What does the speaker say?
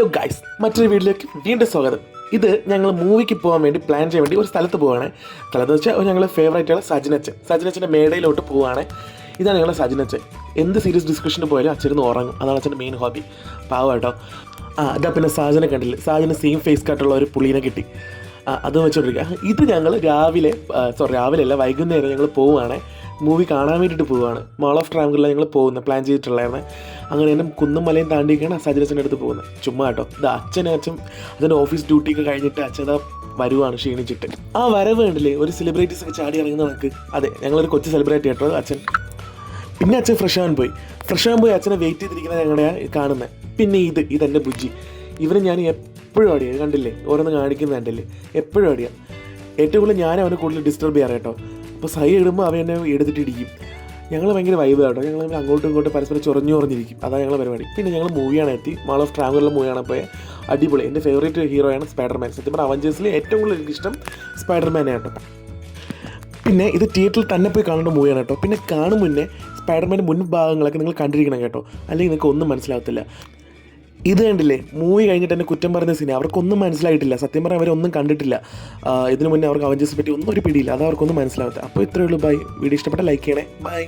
Hello guys, മറ്റൊരു വീഡിയോയിലേക്ക് വീണ്ടും സ്വാഗതം. ഇത് ഞങ്ങൾ മൂവിക്ക് പോകാൻ വേണ്ടി പ്ലാൻ ചെയ്യാൻ വേണ്ടി ഒരു സ്ഥലത്ത് പോവുകയാണ്. സ്ഥലത്ത് വെച്ചാൽ ഞങ്ങൾ ഫേവറേറ്റുള്ള സജിനച്ഛൻ്റെ മേടയിലോട്ട് പോവുകയാണ്. ഇതാണ് ഞങ്ങളുടെ സജിനച്ഛൻ. എന്ത് സീരിയസ് ഡിസ്കഷന് പോയാലും അച്ഛനൊന്ന് ഉറങ്ങും. അതാണ് അച്ഛൻ്റെ മെയിൻ ഹോബി. പാവം കേട്ടോ. ഇതാ പിന്നെ സാജനെ കണ്ടില്ലേ, സാജന് സെയിം ഫേസ് കട്ടുള്ള ഒരു പുള്ളീനെ കിട്ടി. അത് വെച്ചോണ്ടിരിക്കുക. ഇത് ഞങ്ങൾ രാവിലെ അല്ല, വൈകുന്നേരം ഞങ്ങൾ പോവുകയാണ്. മൂവി കാണാൻ വേണ്ടിയിട്ട് പോവുകയാണ്. മാൾ ഓഫ് ട്രാവൻകൂറിലാണ് ഞങ്ങൾ പോകുന്നത്, പ്ലാൻ ചെയ്തിട്ടുള്ളായിരുന്നു. അങ്ങനെ തന്നെ കുന്നും മലയും താണ്ടിയൊക്കെയാണ് സജിനച്ഛൻ്റെ അടുത്ത് പോകുന്നത്. ചുമ്മാ കേട്ടോ. ഇത് അച്ഛൻ്റെ ഓഫീസ് ഡ്യൂട്ടിയൊക്കെ കഴിഞ്ഞിട്ട് അച്ഛൻ വരുവാണ് ക്ഷീണിച്ചിട്ട്. ആ വരവ് കണ്ടില്ലേ, ഒരു സെലിബ്രിറ്റീസ് ഒക്കെ ചാടി ഇറങ്ങുന്ന നമുക്ക്. അതെ, ഞങ്ങളൊരു കൊച്ചു സെലിബ്രിറ്റി കേട്ടോ അച്ഛൻ. പിന്നെ അച്ഛൻ ഫ്രഷ് ആവാൻ പോയി അച്ഛനെ വെയിറ്റ് ചെയ്തിരിക്കുന്നത് ഞങ്ങളുടെ കാണുന്നത്. പിന്നെ ഇതെൻ്റെ ബുജ്ജി. ഇവന് ഞാൻ എപ്പോഴും അടിയാണ്, കണ്ടില്ലേ, ഓരോന്ന് കാണിക്കുന്നത് കണ്ടില്ലേ, എപ്പോഴും അടിയാണ്. ഏറ്റവും കൂടുതൽ ഞാൻ അവനെ കൂടുതൽ ഡിസ്റ്റർബ് ചെയ്യാറ് കേട്ടോ. അപ്പോൾ സൈ ഇടുമ്പോൾ അവൻ എന്നെ എടുത്തിട്ടിരിക്കും. ഞങ്ങൾ ഭയങ്കര വൈബ് കേട്ടോ. ഞങ്ങൾ അങ്ങോട്ടും ഇങ്ങോട്ടും പരസ്പരം ചൊറിഞ്ഞിരിക്കും. അതാണ് ഞങ്ങളുടെ പരിപാടി. പിന്നെ ഞങ്ങൾ മൂവിയാണ് എത്തി. മാൾ ഓഫ് ട്രാവൻകൂറിലെ മൂവിയാണ് പോയത്. അടിപൊളി. എൻ്റെ ഫേവറേറ്റ് ഹീറോയാണ് സ്പൈഡർമാൻ. സത്യം പറഞ്ഞാൽ അവഞ്ചേഴ്സിൽ ഏറ്റവും കൂടുതൽ എനിക്കിഷ്ടം സ്പൈഡർമാനെ കേട്ടോ. പിന്നെ ഇത് തിയേറ്ററിൽ തന്നെ പോയി കാണേണ്ട മൂവിയാണ് കേട്ടോ. പിന്നെ കാണും മുന്നേ സ്പൈഡർമാൻ്റെ മുൻഭാഗങ്ങളൊക്കെ നിങ്ങൾ കണ്ടിരിക്കണം കേട്ടോ, അല്ലെങ്കിൽ നിങ്ങൾക്ക് ഒന്നും മനസ്സിലാകത്തില്ല. ഇത് കണ്ടില്ലേ, മൂവി കഴിഞ്ഞിട്ട് എന്നെ കുറ്റം പറഞ്ഞ സീൻ അവർക്കൊന്നും മനസ്സിലായിട്ടില്ല. സത്യം പറഞ്ഞാൽ അവരൊന്നും കണ്ടിട്ടില്ല. ഇതിനു മുന്നേ അവർക്ക് അവഞ്ചേഴ്സിനെ പറ്റി ഒന്നും ഒരു പിടിയില്ല. അത് അവർക്കൊന്നും മനസ്സിലാകത്തില്ല. അപ്പോൾ ഇത്രയേ ഉള്ളൂ. ബൈ. വീഡിയോ ഇഷ്ടപ്പെട്ട ലൈക്ക് ചെയ്യണേ. ബൈ.